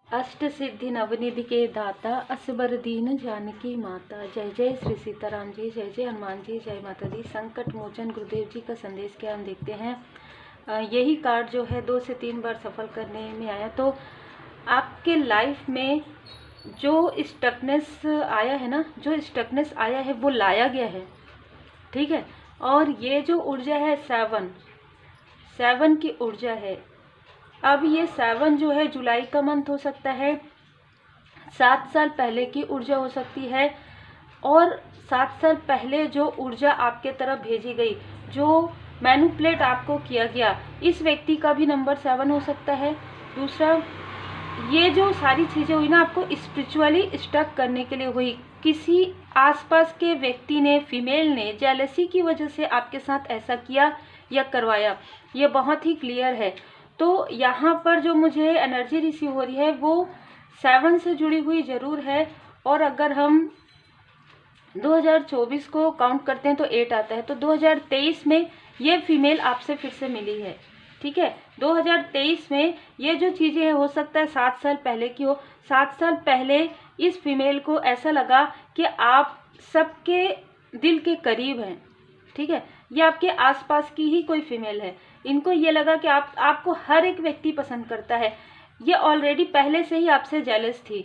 अष्ट सिद्धि नवनिधि के दाता असबर दीन जानकी माता। जय जय श्री सीताराम जी, जय जय हनुमान जी, जय माता दी। संकट मोचन गुरुदेव जी का संदेश क्या हम देखते हैं। यही कार्ड जो है 2 से 3 बार सफल करने में आया। तो आपके लाइफ में जो स्टकनेस आया है ना, जो स्टकनेस आया है वो लाया गया है, ठीक है। और ये जो ऊर्जा है 7 की ऊर्जा है। अब ये 7 जो है जुलाई का मंथ हो सकता है, 7 साल पहले की ऊर्जा हो सकती है, और 7 साल पहले जो ऊर्जा आपके तरफ भेजी गई, जो मैनिपुलेट आपको किया गया, इस व्यक्ति का भी नंबर 7 हो सकता है। दूसरा, ये जो सारी चीज़ें हुई ना, आपको स्पिरिचुअली स्टक करने के लिए हुई। किसी आसपास के व्यक्ति ने, फीमेल ने जेलसी की वजह से आपके साथ ऐसा किया या करवाया, ये बहुत ही क्लियर है। तो यहाँ पर जो मुझे एनर्जी रिसीव हो रही है वो 7 से जुड़ी हुई ज़रूर है। और अगर हम 2024 को काउंट करते हैं तो 8 आता है। तो 2023 में ये फीमेल आपसे फिर से मिली है, ठीक है। 2023 में ये जो चीज़ें हो सकता है 7 साल पहले की हो। 7 साल पहले इस फीमेल को ऐसा लगा कि आप सबके दिल के करीब हैं, ठीक है। ये आपके आसपास की ही कोई फीमेल है। इनको ये लगा कि आपको हर एक व्यक्ति पसंद करता है। ये ऑलरेडी पहले से ही आपसे जेलस थी।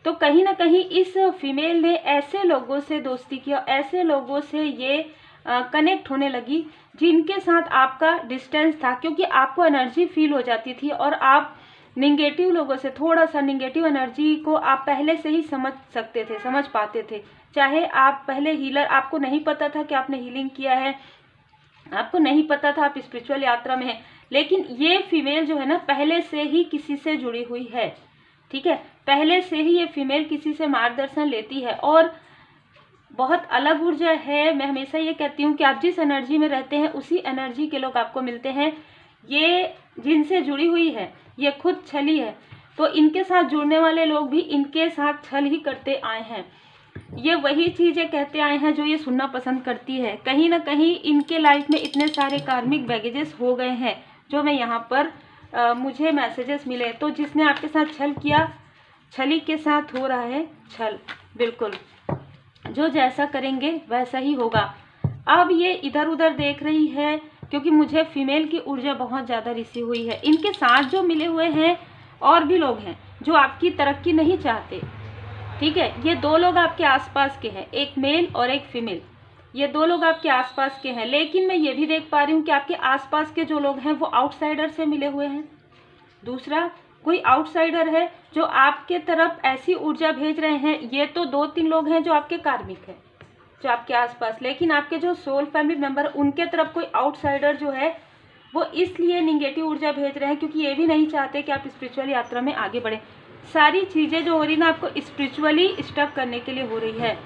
तो कहीं ना कहीं इस फीमेल ने ऐसे लोगों से दोस्ती किया, ऐसे लोगों से ये कनेक्ट होने लगी जिनके साथ आपका डिस्टेंस था, क्योंकि आपको एनर्जी फील हो जाती थी और आप निगेटिव लोगों से, थोड़ा सा निगेटिव एनर्जी को आप पहले से ही समझ सकते थे, समझ पाते थे। चाहे आप पहले हीलर, आपको नहीं पता था कि आपने हीलिंग किया है, आपको नहीं पता था आप स्पिरिचुअल यात्रा में हैं, लेकिन ये फीमेल जो है ना पहले से ही किसी से जुड़ी हुई है, ठीक है। पहले से ही ये फीमेल किसी से मार्गदर्शन लेती है और बहुत अलग ऊर्जा है। मैं हमेशा ये कहती हूँ कि आप जिस एनर्जी में रहते हैं उसी एनर्जी के लोग आपको मिलते हैं। ये जिनसे जुड़ी हुई है ये खुद छली है, तो इनके साथ जुड़ने वाले लोग भी इनके साथ छल ही करते आए हैं। ये वही चीज़ें कहते आए हैं जो ये सुनना पसंद करती है। कहीं ना कहीं इनके लाइफ में इतने सारे कार्मिक बैगेजेस हो गए हैं जो मैं यहाँ पर मुझे मैसेजेस मिले। तो जिसने आपके साथ छल किया, छली के साथ हो रहा है छल, बिल्कुल जो जैसा करेंगे वैसा ही होगा। अब ये इधर उधर देख रही है क्योंकि मुझे फीमेल की ऊर्जा बहुत ज़्यादा रिसीव हुई है। इनके साथ जो मिले हुए हैं और भी लोग हैं जो आपकी तरक्की नहीं चाहते, ठीक है। ये 2 लोग आपके आसपास के हैं, एक मेल और एक फीमेल। ये 2 लोग आपके आसपास के हैं, लेकिन मैं ये भी देख पा रही हूँ कि आपके आसपास के जो लोग हैं वो आउटसाइडर से मिले हुए हैं। दूसरा, कोई आउटसाइडर है जो आपके तरफ ऐसी ऊर्जा भेज रहे हैं। ये तो 2-3 लोग हैं जो आपके कार्मिक हैं, जो आपके आसपास, लेकिन आपके जो सोल फैमिली मेंबर उनके तरफ कोई आउटसाइडर जो है वो इसलिए निगेटिव ऊर्जा भेज रहे हैं क्योंकि ये भी नहीं चाहते कि आप स्पिरिचुअल यात्रा में आगे बढ़ें। सारी चीज़ें जो हो रही ना आपको स्पिरिचुअली स्टक करने के लिए हो रही है।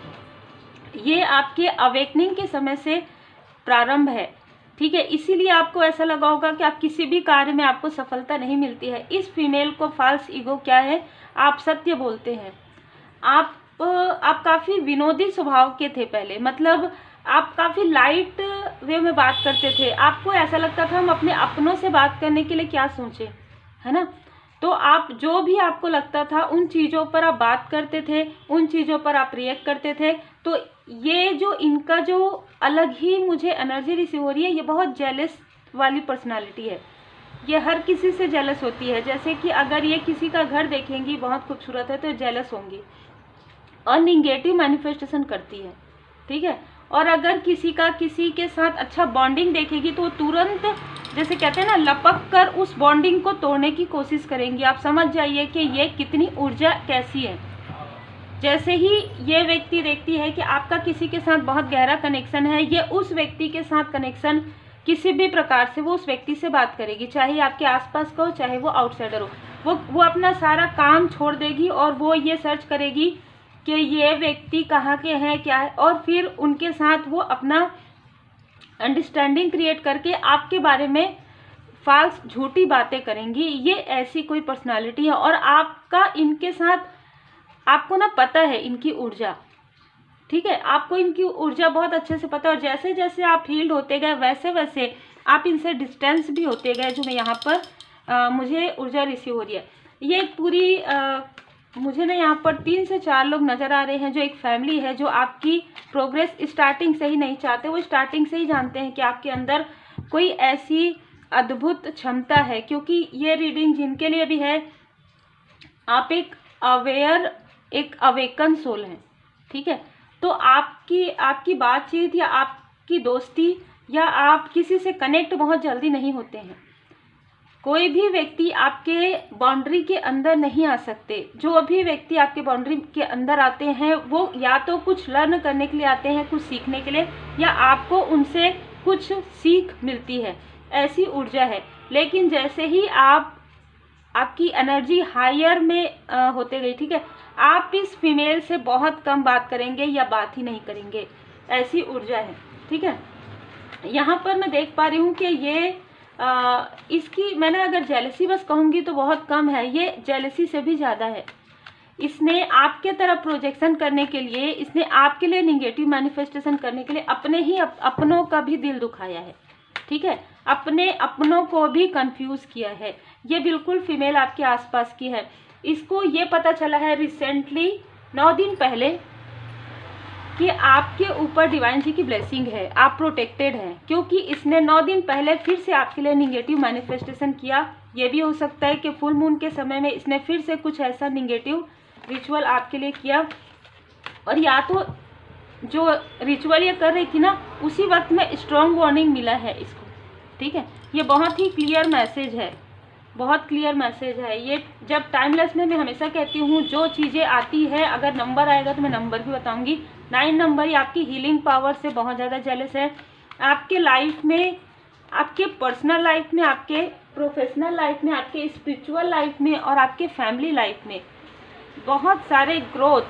ये आपके अवेकनिंग के समय से प्रारंभ है, ठीक है। इसीलिए आपको ऐसा लगा होगा कि आप किसी भी कार्य में आपको सफलता नहीं मिलती है। इस फीमेल को फॉल्स ईगो क्या है, आप सत्य बोलते हैं। आप काफ़ी विनोदी स्वभाव के थे पहले, मतलब आप काफ़ी लाइट वे में बात करते थे। आपको ऐसा लगता था हम अपने अपनों से बात करने के लिए क्या सोचें, है ना। तो आप जो भी आपको लगता था उन चीज़ों पर आप बात करते थे, उन चीज़ों पर आप रिएक्ट करते थे। तो ये जो इनका जो अलग ही मुझे एनर्जी रिसीव हो रही है, ये बहुत जेलस वाली पर्सनालिटी है। ये हर किसी से जेलस होती है। जैसे कि अगर ये किसी का घर देखेंगी बहुत खूबसूरत है तो जेलस होंगी और निगेटिव मैनिफेस्टेशन करती है, ठीक है। और अगर किसी के साथ अच्छा बॉन्डिंग देखेगी तो तुरंत, जैसे कहते हैं ना, लपक कर उस बॉन्डिंग को तोड़ने की कोशिश करेंगी। आप समझ जाइए कि ये कितनी ऊर्जा कैसी है। जैसे ही ये व्यक्ति देखती है कि आपका किसी के साथ बहुत गहरा कनेक्शन है, ये उस व्यक्ति के साथ कनेक्शन किसी भी प्रकार से वो उस व्यक्ति से बात करेगी, चाहे आपके आसपास का हो चाहे वो आउटसाइडर हो। वो अपना सारा काम छोड़ देगी और वो ये सर्च करेगी कि ये व्यक्ति कहाँ के हैं, क्या है, और फिर उनके साथ वो अपना अंडरस्टैंडिंग क्रिएट करके आपके बारे में फाल्स झूठी बातें करेंगी। ये ऐसी कोई पर्सनालिटी है और आपका इनके साथ, आपको ना पता है इनकी ऊर्जा, ठीक है। आपको इनकी ऊर्जा बहुत अच्छे से पता है और जैसे जैसे आप हील्ड होते गए वैसे वैसे आप इनसे डिस्टेंस भी होते गए, जो मैं यहाँ पर मुझे ऊर्जा रिसीव हो रही है। ये एक पूरी मुझे ना यहाँ पर 3 से 4 लोग नज़र आ रहे हैं, जो एक फैमिली है जो आपकी प्रोग्रेस स्टार्टिंग से ही नहीं चाहते। वो स्टार्टिंग से ही जानते हैं कि आपके अंदर कोई ऐसी अद्भुत क्षमता है, क्योंकि ये रीडिंग जिनके लिए भी है, आप एक अवेयर, एक अवेकन सोल हैं, ठीक है। तो आपकी बातचीत या आपकी दोस्ती या आप किसी से कनेक्ट बहुत जल्दी नहीं होते हैं। कोई भी व्यक्ति आपके बाउंड्री के अंदर नहीं आ सकते। जो भी व्यक्ति आपके बाउंड्री के अंदर आते हैं वो या तो कुछ लर्न करने के लिए आते हैं, कुछ सीखने के लिए, या आपको उनसे कुछ सीख मिलती है, ऐसी ऊर्जा है। लेकिन जैसे ही आपकी एनर्जी हायर में होते गई, ठीक है, आप इस फीमेल से बहुत कम बात करेंगे या बात ही नहीं करेंगे, ऐसी ऊर्जा है, ठीक है। यहाँ पर मैं देख पा रही हूँ कि ये इसकी मैंने अगर जेलसी बस कहूँगी तो बहुत कम है, ये जेलसी से भी ज़्यादा है। इसने आपके तरफ प्रोजेक्शन करने के लिए, इसने आपके लिए निगेटिव मैनिफेस्टेशन करने के लिए अपनों का भी दिल दुखाया है, ठीक है, अपने अपनों को भी कंफ्यूज किया है। ये बिल्कुल फीमेल आपके आसपास की है। इसको ये पता चला है रिसेंटली 9 दिन पहले कि आपके ऊपर डिवाइन जी की ब्लेसिंग है, आप प्रोटेक्टेड हैं, क्योंकि इसने 9 दिन पहले फिर से आपके लिए निगेटिव मैनिफेस्टेशन किया। ये भी हो सकता है कि फुल मून के समय में इसने फिर से कुछ ऐसा निगेटिव रिचुअल आपके लिए किया, और या तो जो रिचुअल ये कर रही थी ना, उसी वक्त में स्ट्रॉन्ग वार्निंग मिला है इसको, ठीक है। ये बहुत ही क्लियर मैसेज है, बहुत क्लियर मैसेज है ये। जब टाइमलेस में मैं हमेशा कहती हूँ जो चीज़ें आती है, अगर नंबर आएगा तो मैं नंबर भी बताऊँगी। 9 नंबर ही आपकी हीलिंग पावर से बहुत ज़्यादा जेलस है। आपके लाइफ में, आपके पर्सनल लाइफ में, आपके प्रोफेशनल लाइफ में, आपके स्पिरिचुअल लाइफ में और आपके फैमिली लाइफ में बहुत सारे ग्रोथ,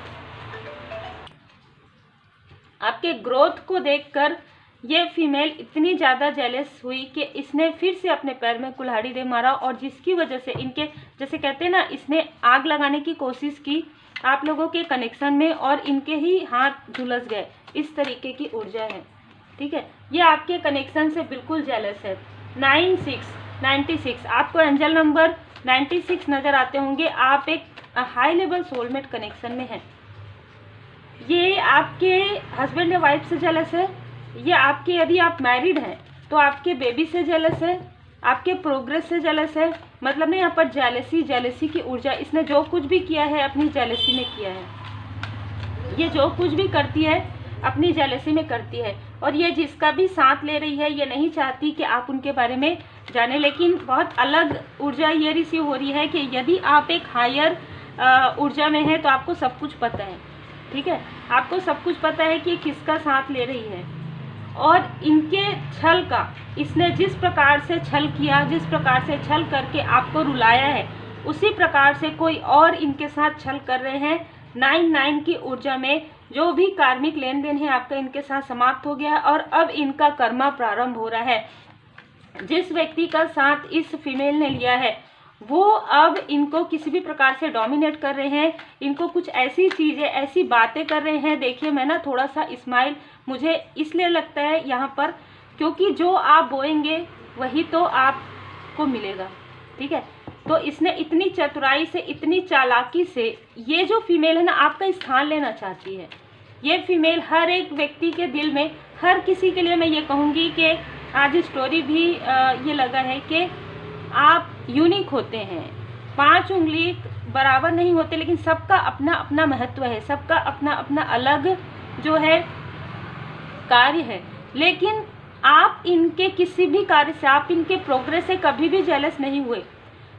आपके ग्रोथ को देखकर ये फीमेल इतनी ज़्यादा जेलस हुई कि इसने फिर से अपने पैर में कुल्हाड़ी दे मारा, और जिसकी वजह से इनके, जैसे कहते हैं ना, इसने आग लगाने की कोशिश की आप लोगों के कनेक्शन में और इनके ही हाथ झुलस गए। इस तरीके की ऊर्जा है, ठीक है। ये आपके कनेक्शन से बिल्कुल जेलस है। 96 आपको एंजल नंबर 96 नज़र आते होंगे। आप एक हाई लेवल सोलमेट कनेक्शन में हैं। ये आपके हस्बैंड या वाइफ से जेलस है। ये आपके, यदि आप मैरिड हैं तो आपके बेबी से जेलस है, आपके प्रोग्रेस से जेलस है। मतलब ना यहाँ पर जेलसी की ऊर्जा, इसने जो कुछ भी किया है अपनी जेलसी में किया है। ये जो कुछ भी करती है अपनी जेलसी में करती है, और ये जिसका भी साथ ले रही है, ये नहीं चाहती कि आप उनके बारे में जाने। लेकिन बहुत अलग ऊर्जा ये रिसीव हो रही है कि यदि आप एक हायर ऊर्जा में है तो आपको सब कुछ पता है, ठीक है। आपको सब कुछ पता है कि किसका साथ ले रही है, और इनके छल का, इसने जिस प्रकार से छल किया, जिस प्रकार से छल करके आपको रुलाया है, उसी प्रकार से कोई और इनके साथ छल कर रहे हैं। 9 की ऊर्जा में जो भी कार्मिक लेन देन है आपका इनके साथ समाप्त हो गया है, और अब इनका कर्मा प्रारंभ हो रहा है। जिस व्यक्ति का साथ इस फीमेल ने लिया है वो अब इनको किसी भी प्रकार से डोमिनेट कर रहे हैं, इनको कुछ ऐसी चीज़ें, ऐसी बातें कर रहे हैं। देखिए मैं ना थोड़ा सा स्माइल मुझे इसलिए लगता है यहाँ पर, क्योंकि जो आप बोएंगे वही तो आपको मिलेगा, ठीक है। तो इसने इतनी चतुराई से, इतनी चालाकी से, ये जो फीमेल है ना आपका स्थान लेना चाहती है। ये फीमेल हर एक व्यक्ति के दिल में, हर किसी के लिए मैं ये कहूँगी कि आज स्टोरी भी ये लगा है कि आप यूनिक होते हैं। 5 उंगली बराबर नहीं होते, लेकिन सबका अपना अपना महत्व है, सबका अपना अपना अलग जो है कार्य है। लेकिन आप इनके किसी भी कार्य से, आप इनके प्रोग्रेस से कभी भी जेलस नहीं हुए,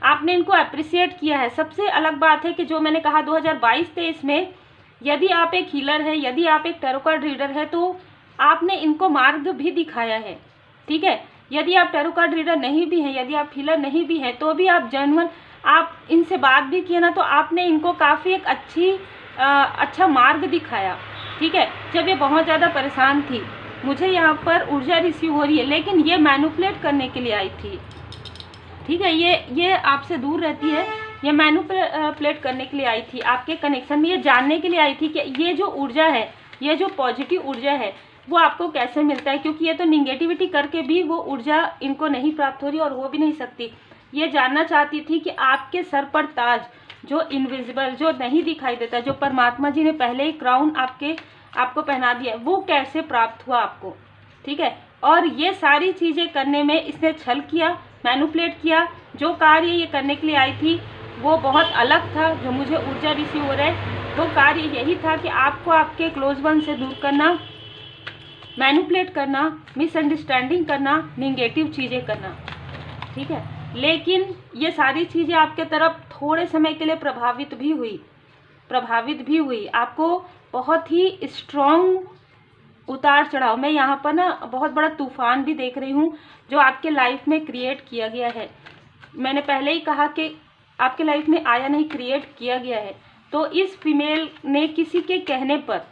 आपने इनको अप्रिशिएट किया है। सबसे अलग बात है कि जो मैंने कहा 2022-23 में यदि आप एक हीलर है, यदि आप एक टैरो कार्ड रीडर है, तो आपने इनको मार्ग भी दिखाया है, ठीक है। यदि आप टैरो कार्ड रीडर नहीं भी हैं, यदि आप हीलर नहीं भी हैं, तो भी आप जेन्युइन, आप इनसे बात भी किए ना, तो आपने इनको काफ़ी एक अच्छा मार्ग दिखाया, ठीक है। जब ये बहुत ज़्यादा परेशान थी, मुझे यहाँ पर ऊर्जा रिसीव हो रही है, लेकिन ये मैनिपुलेट करने के लिए आई थी, ठीक है। ये आपसे दूर रहती है, ये मैनिपुलेट करने के लिए आई थी आपके कनेक्शन में, ये जानने के लिए आई थी कि ये जो ऊर्जा है, ये जो पॉजिटिव ऊर्जा है वो आपको कैसे मिलता है, क्योंकि ये तो निगेटिविटी करके भी वो ऊर्जा इनको नहीं प्राप्त हो रही और हो भी नहीं सकती। ये जानना चाहती थी कि आपके सर पर ताज, जो इनविजिबल, जो नहीं दिखाई देता, जो परमात्मा जी ने पहले ही क्राउन आपको पहना दिया, वो कैसे प्राप्त हुआ आपको। ठीक है, और ये सारी चीज़ें करने में इसने छल किया, मैनिपुलेट किया। जो कार्य ये करने के लिए आई थी वो बहुत अलग था, जो मुझे ऊर्जा रिसीव हो रहा है, वो कार्य यही था कि आपको आपके क्लोज वन से दूर करना, मैनिपुलेट करना, मिसअंडरस्टैंडिंग करना, निगेटिव चीज़ें करना। ठीक है, लेकिन ये सारी चीज़ें आपके तरफ थोड़े समय के लिए प्रभावित भी हुई। आपको बहुत ही स्ट्रॉन्ग उतार चढ़ाव, मैं यहाँ पर ना बहुत बड़ा तूफान भी देख रही हूँ जो आपके लाइफ में क्रिएट किया गया है। मैंने पहले ही कहा कि आपके लाइफ में आया नहीं, क्रिएट किया गया है। तो इस फीमेल ने किसी के कहने पर,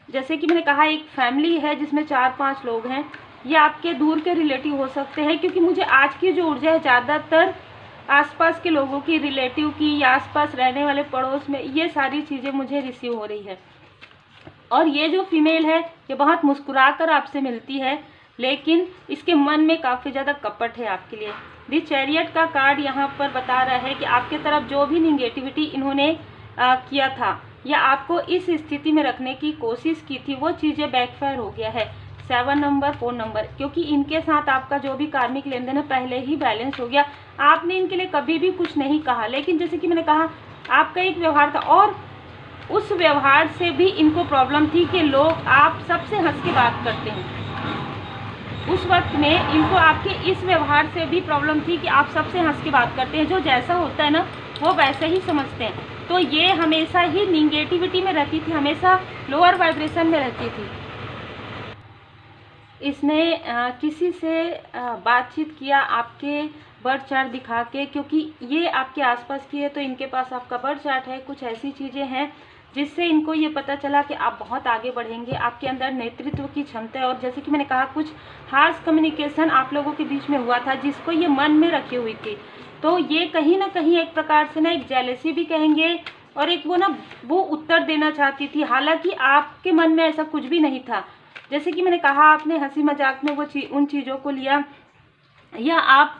जैसे कि मैंने कहा एक फैमिली है जिसमें 4-5 लोग हैं, ये आपके दूर के रिलेटिव हो सकते हैं, क्योंकि मुझे आज की जो ऊर्जा है ज़्यादातर आसपास के लोगों की, रिलेटिव की, या आसपास रहने वाले पड़ोस में, ये सारी चीज़ें मुझे रिसीव हो रही है। और ये जो फीमेल है ये बहुत मुस्कुराकर आपसे मिलती है, लेकिन इसके मन में काफ़ी ज़्यादा कपट है आपके लिए। दी चैरियट का कार्ड यहाँ पर बता रहा है कि आपके तरफ जो भी निगेटिविटी इन्होंने किया था या आपको इस स्थिति में रखने की कोशिश की थी, वो चीज़ें बैकफायर हो गया है। 7 नंबर, 4 नंबर, क्योंकि इनके साथ आपका जो भी कार्मिक लेन देन है पहले ही बैलेंस हो गया। आपने इनके लिए कभी भी कुछ नहीं कहा, लेकिन जैसे कि मैंने कहा आपका एक व्यवहार था, और उस व्यवहार से भी इनको प्रॉब्लम थी कि लोग आप सबसे हंस के बात करते हैं। उस वक्त में इनको आपके इस व्यवहार से भी प्रॉब्लम थी कि आप सबसे हंस के बात करते हैं, जो जैसा होता है ना वो वैसे ही समझते हैं। तो ये हमेशा ही निगेटिविटी में रहती थी, हमेशा लोअर वाइब्रेशन में रहती थी। इसने किसी से बातचीत किया आपके बर्थ चार्ट दिखा के, क्योंकि ये आपके आसपास की है तो इनके पास आपका बर्थ चार्ट है। कुछ ऐसी चीज़ें हैं जिससे इनको ये पता चला कि आप बहुत आगे बढ़ेंगे, आपके अंदर नेतृत्व की क्षमता है। और जैसे कि मैंने कहा कुछ हार्श कम्युनिकेशन आप लोगों के बीच में हुआ था जिसको ये मन में रखी हुई थी। तो ये कहीं ना कहीं एक प्रकार से ना एक जेलेसी भी कहेंगे, और एक वो उत्तर देना चाहती थी, हालांकि आपके मन में ऐसा कुछ भी नहीं था। जैसे कि मैंने कहा आपने हंसी मजाक में उन चीज़ों को लिया, या आप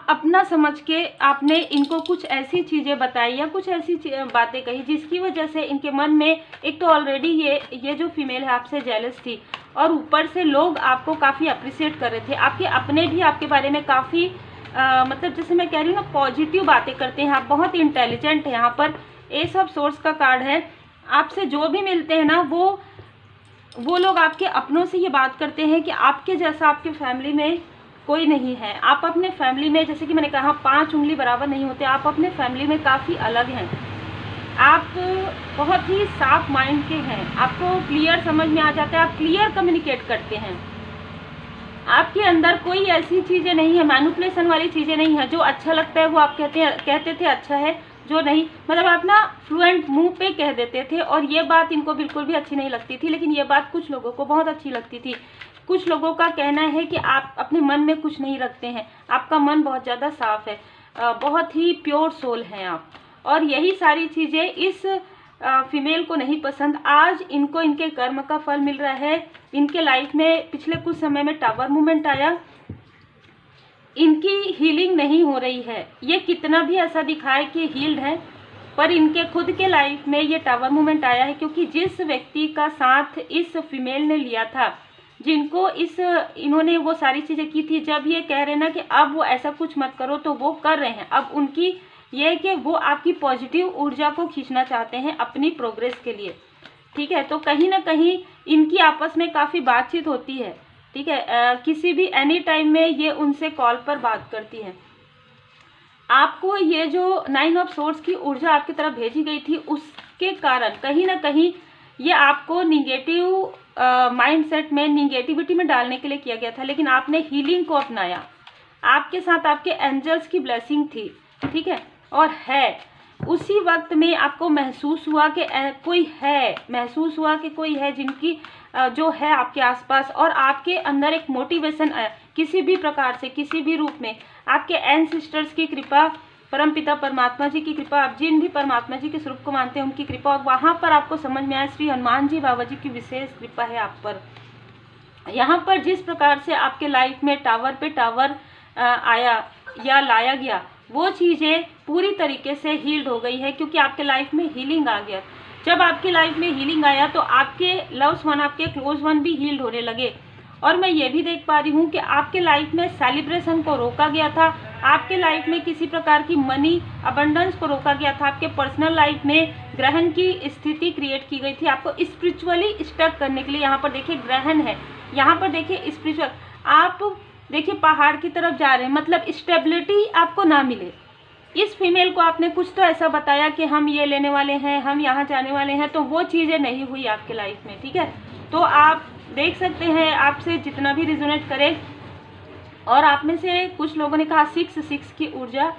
अपना समझ के आपने इनको कुछ ऐसी चीज़ें बताई या कुछ ऐसी बातें कही जिसकी वजह से इनके मन में एक तो ऑलरेडी ये जो फीमेल है आपसे जेलस थी, और ऊपर से लोग आपको काफ़ी अप्रिशिएट कर रहे थे। आपके अपने भी आपके बारे में काफ़ी मतलब जैसे मैं कह रही हूँ ना पॉजिटिव बातें करते हैं, आप बहुत इंटेलिजेंट है। यहाँ पर एस ऑफ सोर्स का कार्ड है। आपसे जो भी मिलते हैं ना वो लोग आपके अपनों से ये बात करते हैं कि आपके जैसा आपके फैमिली में कोई नहीं है। आप अपने फैमिली में, जैसे कि मैंने कहा 5 उंगली बराबर नहीं होते, आप अपने फैमिली में काफ़ी अलग हैं। आप बहुत ही साफ माइंड के हैं, आपको क्लियर समझ में आ जाता है, आप क्लियर कम्युनिकेट करते हैं। आपके अंदर कोई ऐसी चीज़ें नहीं है, मैनिपुलेशन वाली चीज़ें नहीं है। जो अच्छा लगता है वो आप कहते थे अच्छा है, जो नहीं मतलब आप ना फ्लुएंट मुंह पे कह देते थे, और ये बात इनको बिल्कुल भी अच्छी नहीं लगती थी। लेकिन ये बात कुछ लोगों को बहुत अच्छी लगती थी। कुछ लोगों का कहना है कि आप अपने मन में कुछ नहीं रखते हैं, आपका मन बहुत ज़्यादा साफ है, बहुत ही प्योर सोल हैं आप। और यही सारी चीज़ें इस फीमेल को नहीं पसंद। आज इनको इनके कर्म का फल मिल रहा है। इनके लाइफ में पिछले कुछ समय में टावर मूवमेंट आया, इनकी हीलिंग नहीं हो रही है। ये कितना भी ऐसा दिखाए कि हील्ड है, पर इनके खुद के लाइफ में ये टावर मूवमेंट आया है, क्योंकि जिस व्यक्ति का साथ इस फीमेल ने लिया था, जिनको इन्होंने वो सारी चीज़ें की थी, जब ये कह रहे ना कि अब वो ऐसा कुछ मत करो, तो वो कर रहे हैं। अब उनकी ये है कि वो आपकी पॉजिटिव ऊर्जा को खींचना चाहते हैं अपनी प्रोग्रेस के लिए। ठीक है, तो कहीं ना कहीं इनकी आपस में काफ़ी बातचीत होती है। ठीक है, किसी भी एनी टाइम में ये उनसे कॉल पर बात करती है। आपको ये जो 9 ऑफ सोर्स की ऊर्जा आपकी तरफ भेजी गई थी, उसके कारण कहीं ना कहीं ये आपको निगेटिव माइंडसेट में, निगेटिविटी में डालने के लिए किया गया था। लेकिन आपने हीलिंग को अपनाया, आपके साथ आपके एंजल्स की ब्लेसिंग थी। ठीक है, और है उसी वक्त में आपको महसूस हुआ कि कोई है जिनकी जो है आपके आसपास, और आपके अंदर एक मोटिवेशन आया किसी भी प्रकार से, किसी भी रूप में। आपके एंसेस्टर्स की कृपा, परमपिता परमात्मा जी की कृपा, आप जिन भी परमात्मा जी के स्वरूप को मानते हैं उनकी कृपा, और वहाँ पर आपको समझ में आया श्री हनुमान जी बाबा जी की विशेष कृपा है आप पर। यहाँ पर जिस प्रकार से आपके लाइफ में टावर पे टावर आया या लाया गया, वो चीज़ें पूरी तरीके से हील्ड हो गई है, क्योंकि आपके लाइफ में हीलिंग आ गया। जब आपकी लाइफ में हीलिंग आया तो आपके लव्स वन, आपके क्लोज वन भी हील्ड होने लगे। और मैं ये भी देख पा रही हूँ कि आपके लाइफ में सेलिब्रेशन को रोका गया था, आपके लाइफ में किसी प्रकार की मनी अबंडेंस को रोका गया था, आपके पर्सनल लाइफ में ग्रहण की स्थिति क्रिएट की गई थी आपको स्पिरिचुअली स्टक करने के लिए। यहाँ पर देखिए ग्रहण है, यहाँ पर देखिए स्पिरिचुअल, आप देखिए पहाड़ की तरफ जा रहे हैं, मतलब स्टेबिलिटी आपको ना मिले। इस फीमेल को आपने कुछ तो ऐसा बताया कि हम ये लेने वाले हैं, हम यहाँ जाने वाले हैं, तो वो चीज़ें नहीं हुई आपके लाइफ में, ठीक है। तो आप देख सकते हैं, आपसे जितना भी रिजोनेट करे। और आप में से कुछ लोगों ने कहा 6 की ऊर्जा,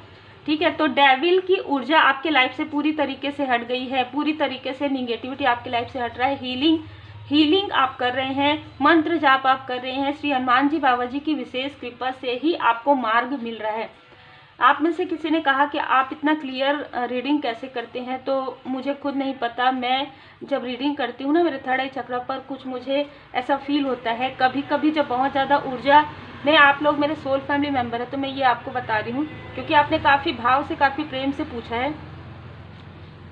ठीक है। तो डेविल की ऊर्जा आपके लाइफ से पूरी तरीके से हट गई है, पूरी तरीके से निगेटिविटी आपके लाइफ से हट रहा है। हीलिंग आप कर रहे हैं, मंत्र जाप आप कर रहे हैं, श्री हनुमान जी बाबा जी की विशेष कृपा से ही आपको मार्ग मिल रहा है। आप में से किसी ने कहा कि आप इतना क्लियर रीडिंग कैसे करते हैं, तो मुझे खुद नहीं पता। मैं जब रीडिंग करती हूँ ना, मेरे थर्ड आई चक्र पर कुछ मुझे ऐसा फील होता है। कभी कभी जब बहुत ज़्यादा ऊर्जा में, आप लोग मेरे सोल फैमिली मेम्बर है तो मैं ये आपको बता रही हूँ, क्योंकि आपने काफ़ी भाव से, काफ़ी प्रेम से पूछा है।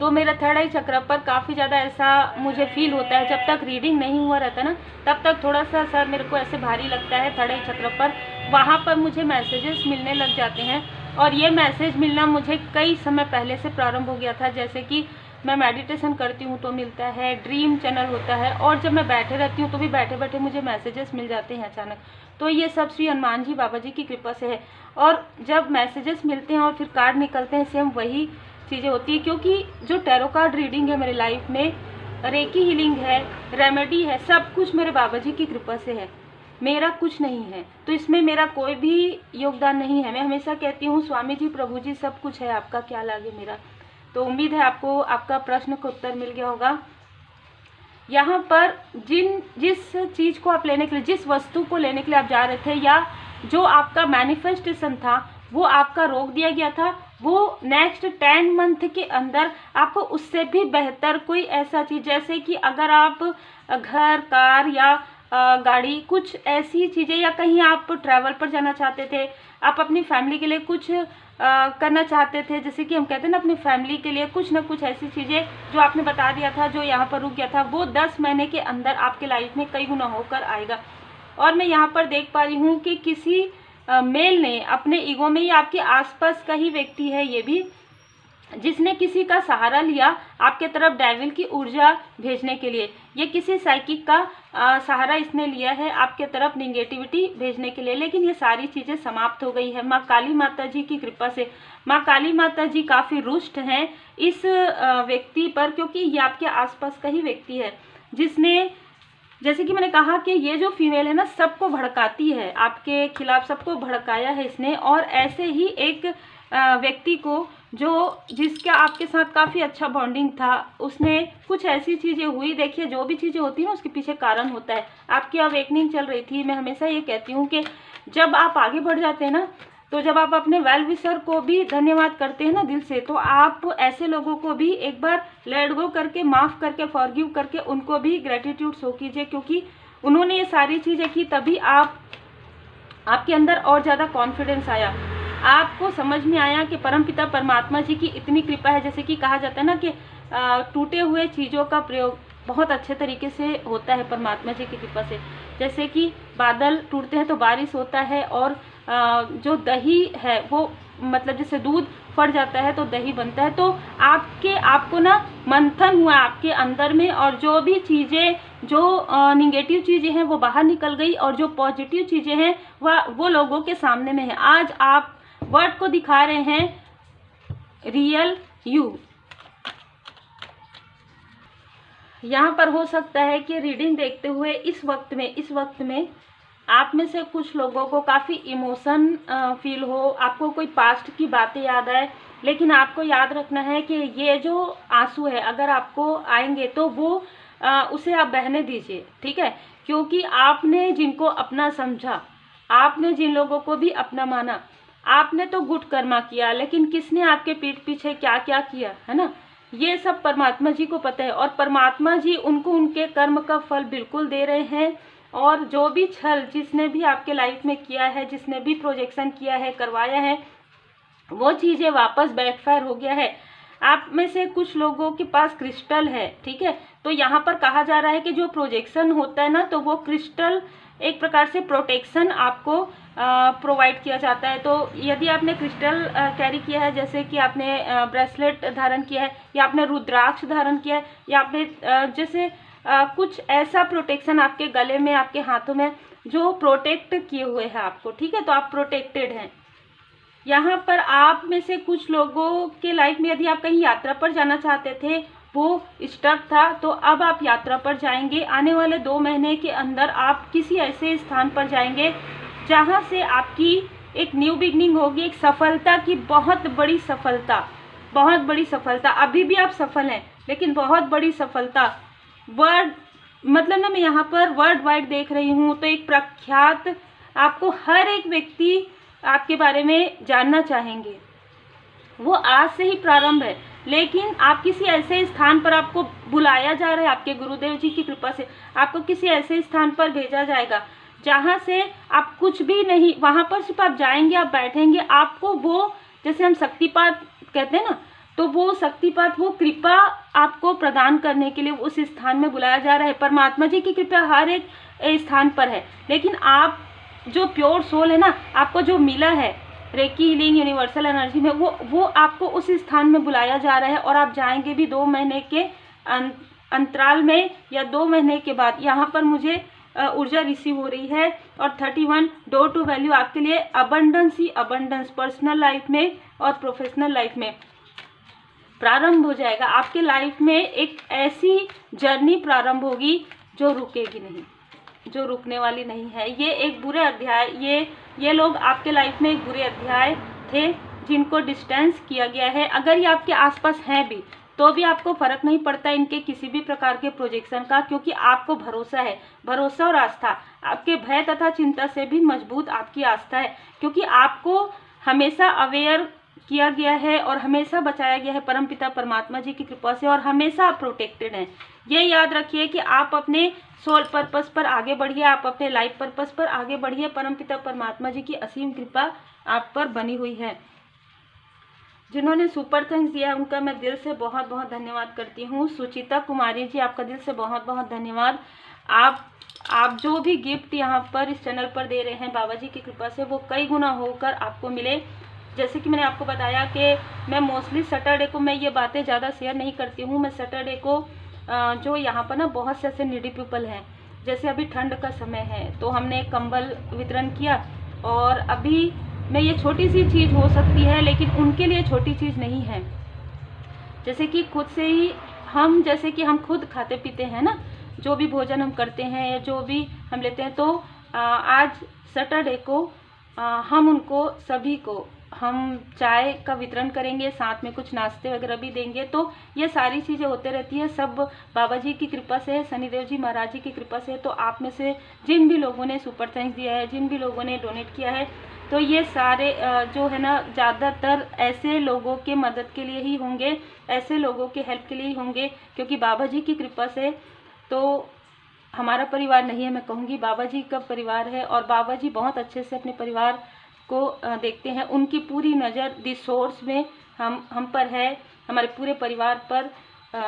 तो मेरा थर्ड आई चक्र पर काफ़ी ज़्यादा ऐसा मुझे फील होता है। जब तक रीडिंग नहीं हुआ रहता ना, तब तक थोड़ा सा सर मेरे को ऐसे भारी लगता है थर्ड आई चक्र पर। वहाँ पर मुझे मैसेजेस मिलने लग जाते हैं, और ये मैसेज मिलना मुझे कई समय पहले से प्रारंभ हो गया था। जैसे कि मैं मेडिटेशन करती हूँ तो मिलता है, ड्रीम चैनल होता है, और जब मैं बैठे रहती हूँ तो भी बैठे बैठे मुझे मैसेजेस मिल जाते हैं अचानक। तो ये सब श्री हनुमान जी बाबा जी की कृपा से है। और जब मैसेजेस मिलते हैं और फिर कार्ड निकलते हैं, सेम वही चीज़ें होती है। क्योंकि जो टैरो कार्ड रीडिंग है मेरे लाइफ में, रेकी हीलिंग है, रेमेडी है, सब कुछ मेरे बाबा जी की कृपा से है, मेरा कुछ नहीं है। तो इसमें मेरा कोई भी योगदान नहीं है। मैं हमेशा कहती हूँ स्वामी जी, प्रभु जी, सब कुछ है, आपका क्या लागे मेरा। तो उम्मीद है आपको आपका प्रश्न का उत्तर मिल गया होगा। यहाँ पर जिस चीज़ को आप लेने के लिए, जिस वस्तु को लेने के लिए आप जा रहे थे, या जो आपका मैनिफेस्टेशन था वो आपका रोक दिया गया था, वो नेक्स्ट 10 मंथ के अंदर आपको उससे भी बेहतर कोई ऐसा चीज़, जैसे कि अगर आप घर, कार या गाड़ी, कुछ ऐसी चीज़ें, या कहीं आप ट्रैवल पर जाना चाहते थे, आप अपनी फैमिली के लिए कुछ करना चाहते थे, जैसे कि हम कहते हैं ना, अपनी फैमिली के लिए कुछ ना कुछ ऐसी चीज़ें जो आपने बता दिया था, जो यहाँ पर रुक गया था, वो 10 महीने के अंदर आपके लाइफ में कई गुना होकर आएगा। और मैं यहाँ पर देख पा रही हूँ कि किसी मेल ने अपने ईगो में, या आपके आसपास का ही व्यक्ति है ये भी, जिसने किसी का सहारा लिया आपके तरफ डेविल की ऊर्जा भेजने के लिए। ये किसी साइकिक का सहारा इसने लिया है आपके तरफ निगेटिविटी भेजने के लिए। लेकिन ये सारी चीज़ें समाप्त हो गई है माँ काली माता जी की कृपा से। माँ काली माता जी काफ़ी रुष्ट हैं इस व्यक्ति पर, क्योंकि ये आपके आसपास का ही व्यक्ति है जिसने, जैसे कि मैंने कहा कि ये जो फीमेल है ना, सबको भड़काती है, आपके खिलाफ सबको भड़काया है इसने। और ऐसे ही एक व्यक्ति को जिसका आपके साथ काफ़ी अच्छा बॉन्डिंग था, उसने कुछ ऐसी चीज़ें हुई। देखिए, जो भी चीज़ें होती हैं ना, उसके पीछे कारण होता है। आपकी अवेकनिंग चल रही थी। मैं हमेशा ये कहती हूँ कि जब आप आगे बढ़ जाते हैं ना, तो जब आप अपने वेल विशर को भी धन्यवाद करते हैं ना दिल से, तो आप ऐसे लोगों को भी एक बार लेट गो करके, माफ़ करके, फॉरगिव करके उनको भी ग्रेटिट्यूड शो कीजिए, क्योंकि उन्होंने ये सारी चीज़ें की, तभी आपके अंदर और ज़्यादा कॉन्फिडेंस आया। आपको समझ में आया कि परमपिता परमात्मा जी की इतनी कृपा है। जैसे कि कहा जाता है ना कि टूटे हुए चीज़ों का प्रयोग बहुत अच्छे तरीके से होता है परमात्मा जी की कृपा से। जैसे कि बादल टूटते हैं तो बारिश होता है, और जो दही है वो, मतलब जैसे दूध फट जाता है तो दही बनता है। तो आपको ना मंथन हुआ आपके अंदर में, और जो भी चीज़ें, जो निगेटिव चीज़ें हैं वो बाहर निकल गई, और जो पॉजिटिव चीज़ें हैं वो लोगों के सामने में है। आज आप वर्ड को दिखा रहे हैं रियल यू। यहाँ पर हो सकता है कि रीडिंग देखते हुए इस वक्त में आप में से कुछ लोगों को काफ़ी इमोशन फील हो, आपको कोई पास्ट की बातें याद आए। लेकिन आपको याद रखना है कि ये जो आंसू है, अगर आपको आएंगे तो वो उसे आप बहने दीजिए, ठीक है। क्योंकि आपने जिनको अपना समझा, आपने जिन लोगों को भी अपना माना, आपने तो गुड कर्मा किया, लेकिन किसने आपके पीठ पीछे क्या क्या किया है ना, ये सब परमात्मा जी को पता है। और परमात्मा जी उनको उनके कर्म का फल बिल्कुल दे रहे हैं। और जो भी छल जिसने भी आपके लाइफ में किया है, जिसने भी प्रोजेक्शन किया है, करवाया है, वो चीज़ें वापस बैकफायर हो गया है। आप में से कुछ लोगों के पास क्रिस्टल है, ठीक है, तो यहाँ पर कहा जा रहा है कि जो प्रोजेक्शन होता है ना, तो वो क्रिस्टल एक प्रकार से प्रोटेक्शन आपको प्रोवाइड किया जाता है। तो यदि आपने क्रिस्टल कैरी किया है, जैसे कि आपने ब्रेसलेट धारण किया है, या आपने रुद्राक्ष धारण किया है, या आपने जैसे कुछ ऐसा प्रोटेक्शन आपके गले में, आपके हाथों में जो प्रोटेक्ट किए हुए हैं आपको, ठीक है, तो आप प्रोटेक्टेड हैं। यहाँ पर आप में से कुछ लोगों के लाइफ में यदि आप कहीं यात्रा पर जाना चाहते थे, वो स्टक था, तो अब आप यात्रा पर जाएंगे। आने वाले 2 महीने के अंदर आप किसी ऐसे स्थान पर जाएंगे जहाँ से आपकी एक न्यू बिगनिंग होगी, एक सफलता की बहुत बड़ी सफलता, बहुत बड़ी सफलता। अभी भी आप सफल हैं, लेकिन बहुत बड़ी सफलता। वर्ड मतलब ना, मैं यहाँ पर वर्ल्ड वाइड देख रही हूँ, तो एक प्रख्यात, आपको हर एक व्यक्ति आपके बारे में जानना चाहेंगे। वो आज से ही प्रारंभ है, लेकिन आप किसी ऐसे स्थान पर, आपको बुलाया जा रहा है, आपके गुरुदेव जी की कृपा से आपको किसी ऐसे स्थान पर भेजा जाएगा जहाँ से आप कुछ भी नहीं, वहाँ पर सिर्फ आप जाएंगे, आप बैठेंगे, आपको वो, जैसे हम शक्तिपात कहते हैं ना, तो वो शक्तिपात, वो कृपा आपको प्रदान करने के लिए उस स्थान में बुलाया जा रहा है। परमात्मा जी की कृपा हर एक स्थान पर है, लेकिन आप जो प्योर सोल है ना, आपको जो मिला है रेकी हीलिंग यूनिवर्सल एनर्जी में, वो आपको उस स्थान में बुलाया जा रहा है। और आप जाएंगे भी 2 महीने के अंतराल में, या 2 महीने के बाद। यहाँ पर मुझे ऊर्जा रिसीव हो रही है, और 31 डोर टू वैल्यू आपके लिए अबंडेंस ही अबंडेंस, पर्सनल लाइफ में और प्रोफेशनल लाइफ में प्रारंभ हो जाएगा। आपके लाइफ में एक ऐसी जर्नी प्रारंभ होगी जो रुकेगी नहीं, जो रुकने वाली नहीं है। ये एक बुरे अध्याय, ये लोग आपके लाइफ में एक बुरे अध्याय थे जिनको डिस्टेंस किया गया है। अगर ये आपके आसपास हैं भी, तो भी आपको फर्क नहीं पड़ता इनके किसी भी प्रकार के प्रोजेक्शन का, क्योंकि आपको भरोसा है। भरोसा और आस्था, आपके भय तथा चिंता से भी मजबूत आपकी आस्था है, क्योंकि आपको हमेशा अवेयर किया गया है और हमेशा बचाया गया है परमपिता परमात्मा जी की कृपा से, और हमेशा आप प्रोटेक्टेड हैं। ये याद रखिए कि आप अपने सोल पर्पस पर आगे बढ़िए, आप अपने लाइफ पर्पस पर आगे बढ़िए। परमपिता परमात्मा जी की असीम कृपा आप पर बनी हुई है। जिन्होंने सुपर थैंक्स दिया, उनका मैं दिल से बहुत बहुत धन्यवाद करती हूँ। सुचिता कुमारी जी, आपका दिल से बहुत बहुत धन्यवाद। आप जो भी गिफ्ट यहाँ पर इस चैनल पर दे रहे हैं बाबा जी की कृपा से, वो कई गुना होकर आपको मिले। जैसे कि मैंने आपको बताया कि मैं मोस्टली सैटरडे को मैं ये बातें ज़्यादा शेयर नहीं करती हूँ। मैं सैटरडे को जो यहाँ पर ना बहुत से ऐसे नीडी पीपल हैं, जैसे अभी ठंड का समय है, तो हमने कंबल वितरण किया। और अभी मैं, ये छोटी सी चीज़ हो सकती है, लेकिन उनके लिए छोटी चीज़ नहीं है। जैसे कि खुद से ही हम, जैसे कि हम खुद खाते पीते हैं ना, जो भी भोजन हम करते हैं या जो भी हम लेते हैं, तो आज सैटरडे को हम उनको सभी को हम चाय का वितरण करेंगे, साथ में कुछ नाश्ते वगैरह भी देंगे। तो ये सारी चीज़ें होते रहती है, सब बाबा जी की कृपा से है, शनिदेव जी महाराज जी की कृपा से है। तो आप में से जिन भी लोगों ने सुपर थैंक्स दिया है, जिन भी लोगों ने डोनेट किया है, तो ये सारे जो है ना, ज़्यादातर ऐसे लोगों के मदद के लिए ही होंगे, ऐसे लोगों के हेल्प के लिए ही होंगे, क्योंकि बाबा जी की कृपा से तो हमारा परिवार नहीं है, मैं कहूँगी बाबा जी का परिवार है। और बाबा जी बहुत अच्छे से अपने परिवार को देखते हैं। उनकी पूरी नज़र दी सोर्स में हम पर है, हमारे पूरे परिवार पर,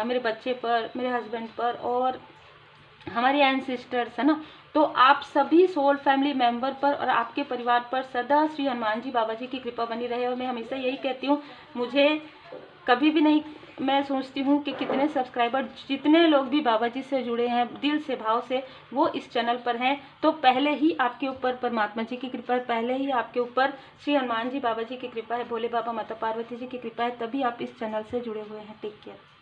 मेरे बच्चे पर, मेरे हस्बैंड पर, और हमारे एंसेस्टर्स है ना। तो आप सभी सोल फैमिली मेंबर पर और आपके परिवार पर सदा श्री हनुमान जी बाबा जी की कृपा बनी रहे। और मैं हमेशा यही कहती हूँ, मुझे कभी भी नहीं, मैं सोचती हूँ कि कितने सब्सक्राइबर, जितने लोग भी बाबा जी से जुड़े हैं दिल से, भाव से, वो इस चैनल पर हैं, तो पहले ही आपके ऊपर परमात्मा जी की कृपा है, पहले ही आपके ऊपर श्री हनुमान जी बाबा जी की कृपा है, भोले बाबा माता पार्वती जी की कृपा है, तभी आप इस चैनल से जुड़े हुए हैं। Take care.